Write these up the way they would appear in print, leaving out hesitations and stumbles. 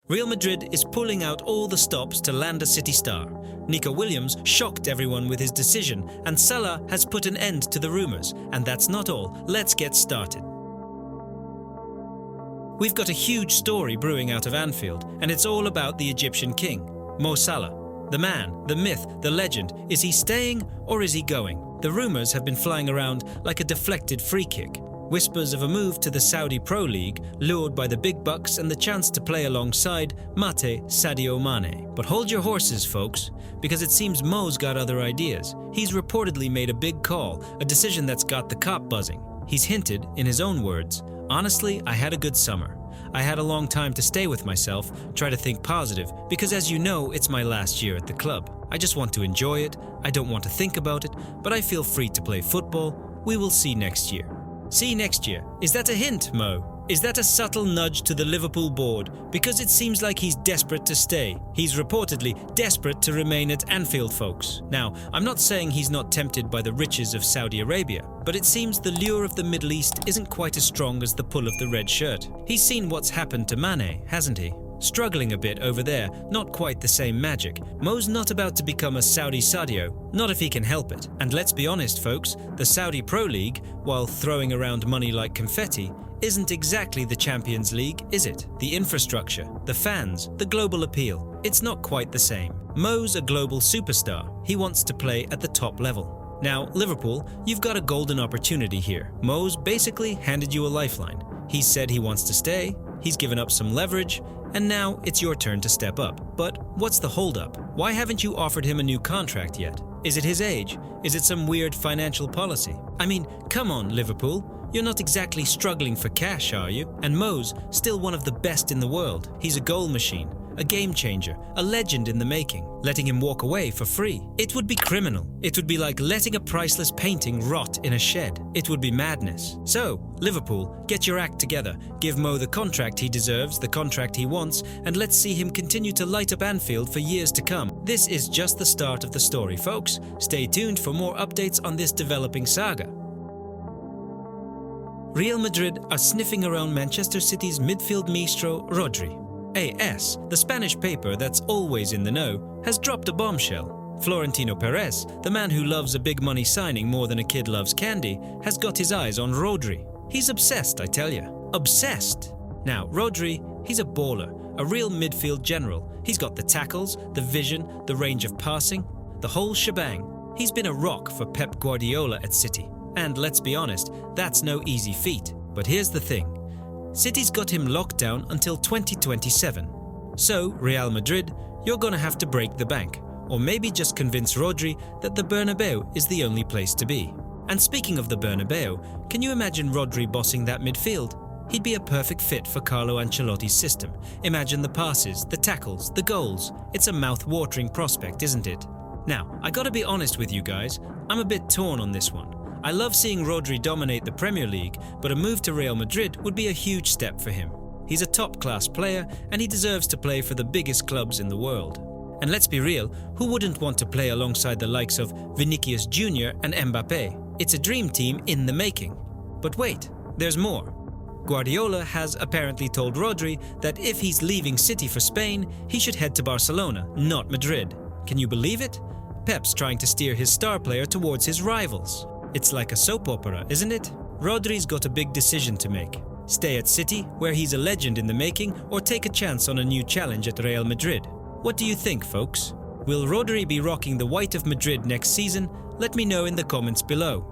Real Madrid is pulling out all the stops to land a City star. Nico Williams shocked everyone with his decision, and Salah has put an end to the rumours. And that's not all. Let's get started. We've got a huge story brewing out of Anfield, and it's all about the Egyptian king, Mo Salah. The man, the myth, the legend. Is he staying or is he going? The rumours have been flying around like a deflected free kick. Whispers of a move to the Saudi Pro League, lured by the big bucks and the chance to play alongside Mate Sadio Mane. But hold your horses, folks, because it seems Mo's got other ideas. He's reportedly made a big call, a decision that's got the cop buzzing. He's hinted, in his own words, "Honestly, I had a good summer. I had a long time to stay with myself, try to think positive, because as you know, it's my last year at the club. I just want to enjoy it, I don't want to think about it, but I feel free to play football. We will see next year." See next year. Is that a hint, Mo? Is that a subtle nudge to the Liverpool board? Because it seems like he's desperate to stay. He's reportedly desperate to remain at Anfield, folks. Now, I'm not saying he's not tempted by the riches of Saudi Arabia, but it seems the lure of the Middle East isn't quite as strong as the pull of the red shirt. He's seen what's happened to Mane, hasn't he? Struggling a bit over there, not quite the same magic. Mo's not about to become a Saudi Sadio, not if he can help it. And let's be honest, folks, the Saudi Pro League, while throwing around money like confetti, isn't exactly the Champions League, is it? The infrastructure, the fans, the global appeal, it's not quite the same. Mo's a global superstar. He wants to play at the top level. Now, Liverpool, you've got a golden opportunity here. Mo's basically handed you a lifeline. He's said he wants to stay, he's given up some leverage, and now it's your turn to step up. But what's the holdup? Why haven't you offered him a new contract yet? Is it his age? Is it some weird financial policy? I mean, come on, Liverpool. You're not exactly struggling for cash, are you? And Mo's still one of the best in the world. He's a goal machine, a game changer, a legend in the making. Letting him walk away for free, it would be criminal. It would be like letting a priceless painting rot in a shed. It would be madness. So, Liverpool, get your act together. Give Mo the contract he deserves, the contract he wants, and let's see him continue to light up Anfield for years to come. This is just the start of the story, folks. Stay tuned for more updates on this developing saga. Real Madrid are sniffing around Manchester City's midfield maestro Rodri. AS, the Spanish paper that's always in the know, has dropped a bombshell. Florentino Perez, the man who loves a big money signing more than a kid loves candy, has got his eyes on Rodri. He's obsessed, I tell you. Obsessed! Now, Rodri, he's a baller, a real midfield general. He's got the tackles, the vision, the range of passing, the whole shebang. He's been a rock for Pep Guardiola at City. And let's be honest, that's no easy feat. But here's the thing. City's got him locked down until 2027. So, Real Madrid, you're gonna have to break the bank, or maybe just convince Rodri that the Bernabeu is the only place to be. And speaking of the Bernabeu, can you imagine Rodri bossing that midfield? He'd be a perfect fit for Carlo Ancelotti's system. Imagine the passes, the tackles, the goals. It's a mouth-watering prospect, isn't it? Now, I gotta be honest with you guys, I'm a bit torn on this one. I love seeing Rodri dominate the Premier League, but a move to Real Madrid would be a huge step for him. He's a top-class player, and he deserves to play for the biggest clubs in the world. And let's be real, who wouldn't want to play alongside the likes of Vinicius Jr. and Mbappe? It's a dream team in the making. But wait, there's more. Guardiola has apparently told Rodri that if he's leaving City for Spain, he should head to Barcelona, not Madrid. Can you believe it? Pep's trying to steer his star player towards his rivals. It's like a soap opera, isn't it? Rodri's got a big decision to make. Stay at City, where he's a legend in the making, or take a chance on a new challenge at Real Madrid. What do you think, folks? Will Rodri be rocking the white of Madrid next season? Let me know in the comments below.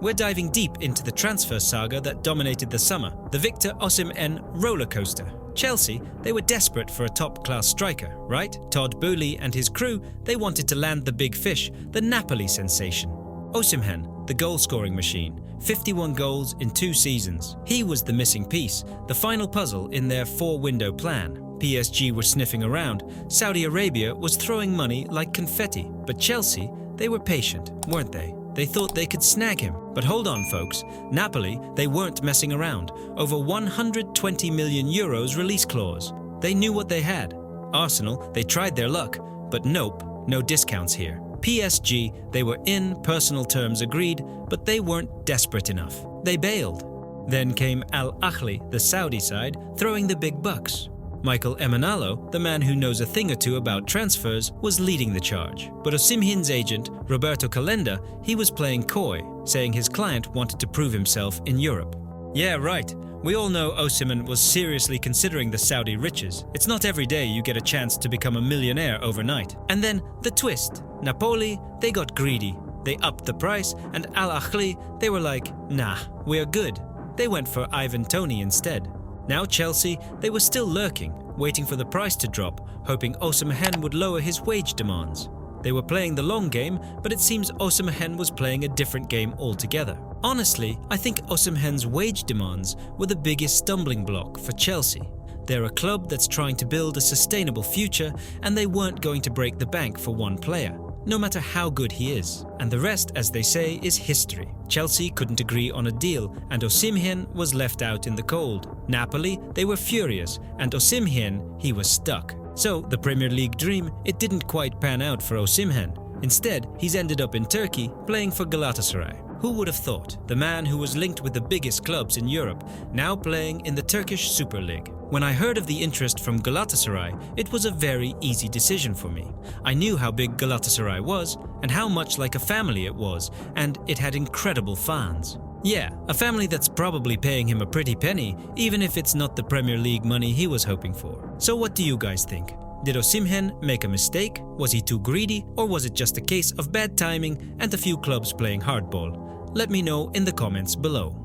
We're diving deep into the transfer saga that dominated the summer, the Victor Osimhen roller coaster. Chelsea, they were desperate for a top-class striker, right? Todd Boehly and his crew, they wanted to land the big fish, the Napoli sensation. Osimhen, the goal-scoring machine, 51 goals in 2 seasons. He was the missing piece, the final puzzle in their 4-window plan. PSG were sniffing around, Saudi Arabia was throwing money like confetti, but Chelsea, they were patient, weren't they? They thought they could snag him. But hold on, folks. Napoli, they weren't messing around. Over 120 million euros release clause. They knew what they had. Arsenal, they tried their luck. But nope, no discounts here. PSG, they were in, personal terms agreed, but they weren't desperate enough. They bailed. Then came Al Ahly, the Saudi side, throwing the big bucks. Michael Emenalo, the man who knows a thing or two about transfers, was leading the charge. But Osimhen's agent, Roberto Calenda, he was playing coy, saying his client wanted to prove himself in Europe. Yeah, right. We all know Osimhen was seriously considering the Saudi riches. It's not every day you get a chance to become a millionaire overnight. And then the twist. Napoli, they got greedy. They upped the price, and Al Ahly, they were like, nah, we're good. They went for Ivan Toney instead. Now Chelsea, they were still lurking, waiting for the price to drop, hoping Osimhen would lower his wage demands. They were playing the long game, but it seems Osimhen was playing a different game altogether. Honestly, I think Osimhen's wage demands were the biggest stumbling block for Chelsea. They're a club that's trying to build a sustainable future, and they weren't going to break the bank for one player, no matter how good he is. And the rest, as they say, is history. Chelsea couldn't agree on a deal, and Osimhen was left out in the cold. Napoli, they were furious, and Osimhen, he was stuck. So, the Premier League dream, it didn't quite pan out for Osimhen. Instead, he's ended up in Turkey, playing for Galatasaray. Who would have thought? The man who was linked with the biggest clubs in Europe, now playing in the Turkish Super League. When I heard of the interest from Galatasaray, it was a very easy decision for me. I knew how big Galatasaray was, and how much like a family it was, and it had incredible fans. Yeah, a family that's probably paying him a pretty penny, even if it's not the Premier League money he was hoping for. So what do you guys think? Did Osimhen make a mistake? Was he too greedy? Or was it just a case of bad timing and a few clubs playing hardball? Let me know in the comments below.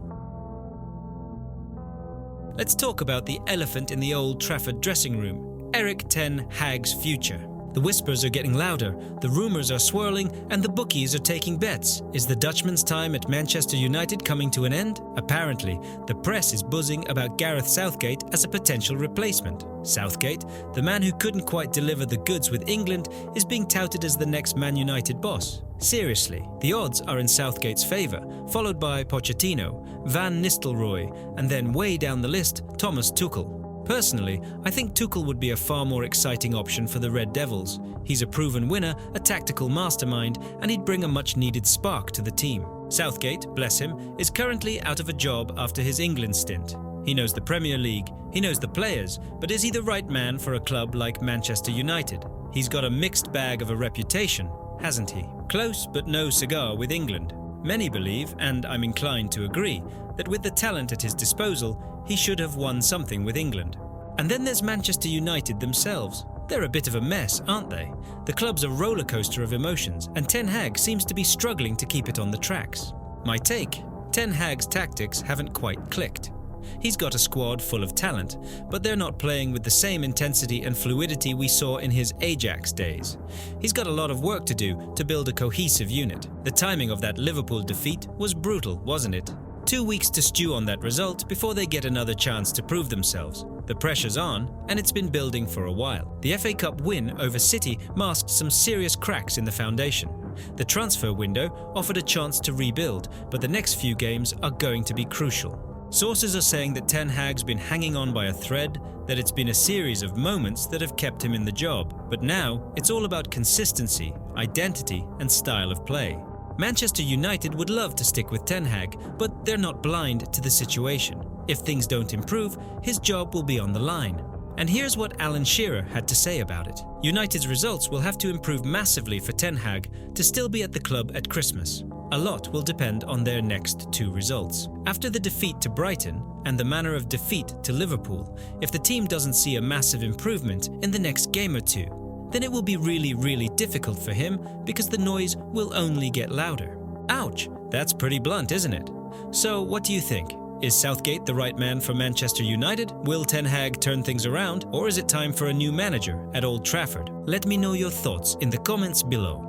Let's talk about the elephant in the Old Trafford dressing room, Erik ten Hag's future. The whispers are getting louder, the rumours are swirling, and the bookies are taking bets. Is the Dutchman's time at Manchester United coming to an end? Apparently, the press is buzzing about Gareth Southgate as a potential replacement. Southgate, the man who couldn't quite deliver the goods with England, is being touted as the next Man United boss. Seriously, the odds are in Southgate's favour, followed by Pochettino, Van Nistelrooy, and then way down the list, Thomas Tuchel. Personally, I think Tuchel would be a far more exciting option for the Red Devils. He's a proven winner, a tactical mastermind, and he'd bring a much-needed spark to the team. Southgate, bless him, is currently out of a job after his England stint. He knows the Premier League, he knows the players, but is he the right man for a club like Manchester United? He's got a mixed bag of a reputation, hasn't he? Close but no cigar with England. Many believe, and I'm inclined to agree, that with the talent at his disposal, he should have won something with England. And then there's Manchester United themselves. They're a bit of a mess, aren't they? The club's a roller coaster of emotions, and Ten Hag seems to be struggling to keep it on the tracks. My take: Ten Hag's tactics haven't quite clicked. He's got a squad full of talent, but they're not playing with the same intensity and fluidity we saw in his Ajax days. He's got a lot of work to do to build a cohesive unit. The timing of that Liverpool defeat was brutal, wasn't it? 2 weeks to stew on that result before they get another chance to prove themselves. The pressure's on, and it's been building for a while. The FA Cup win over City masked some serious cracks in the foundation. The transfer window offered a chance to rebuild, but the next few games are going to be crucial. Sources are saying that Ten Hag's been hanging on by a thread, that it's been a series of moments that have kept him in the job. But now, it's all about consistency, identity, and style of play. Manchester United would love to stick with Ten Hag, but they're not blind to the situation. If things don't improve, his job will be on the line. And here's what Alan Shearer had to say about it. United's results will have to improve massively for Ten Hag to still be at the club at Christmas. A lot will depend on their next 2 results. After the defeat to Brighton and the manner of defeat to Liverpool, if the team doesn't see a massive improvement in the next game or 2, then it will be really difficult for him because the noise will only get louder. Ouch, that's pretty blunt, isn't it? So what do you think? Is Southgate the right man for Manchester United? Will Ten Hag turn things around, or is it time for a new manager at Old Trafford? Let me know your thoughts in the comments below.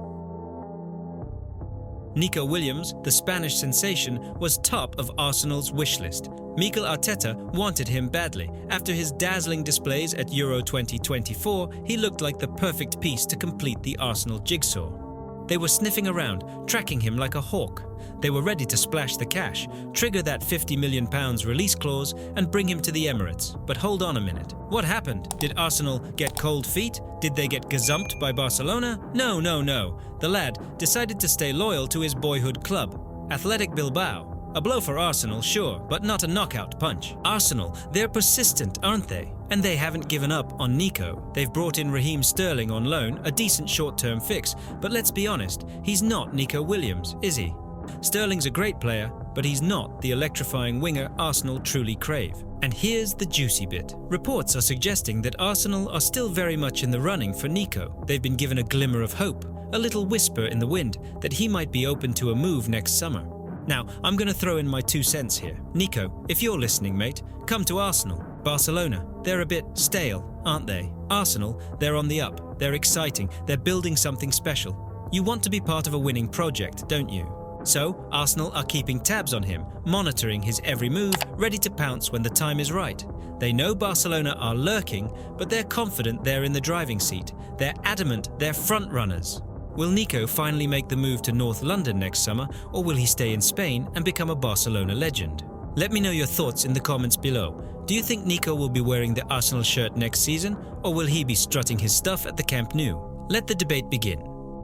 Nico Williams, the Spanish sensation, was top of Arsenal's wish list. Mikel Arteta wanted him badly. After his dazzling displays at Euro 2024, he looked like the perfect piece to complete the Arsenal jigsaw. They were sniffing around, tracking him like a hawk. They were ready to splash the cash, trigger that £50 million release clause, and bring him to the Emirates. But hold on a minute. What happened? Did Arsenal get cold feet? Did they get gazumped by Barcelona? No. The lad decided to stay loyal to his boyhood club, Athletic Bilbao. A blow for Arsenal, sure, but not a knockout punch. Arsenal, they're persistent, aren't they? And they haven't given up on Nico. They've brought in Raheem Sterling on loan, a decent short-term fix, but let's be honest, he's not Nico Williams, is he? Sterling's a great player, but he's not the electrifying winger Arsenal truly crave. And here's the juicy bit. Reports are suggesting that Arsenal are still very much in the running for Nico. They've been given a glimmer of hope, a little whisper in the wind that he might be open to a move next summer. Now, I'm going to throw in my 2 cents here. Nico, if you're listening, mate, come to Arsenal. Barcelona, they're a bit stale, aren't they? Arsenal, they're on the up, they're exciting, they're building something special. You want to be part of a winning project, don't you? So, Arsenal are keeping tabs on him, monitoring his every move, ready to pounce when the time is right. They know Barcelona are lurking, but they're confident they're in the driving seat. They're adamant they're front runners. Will Nico finally make the move to North London next summer, or will he stay in Spain and become a Barcelona legend? Let me know your thoughts in the comments below. Do you think Nico will be wearing the Arsenal shirt next season, or will he be strutting his stuff at the Camp Nou? Let the debate begin.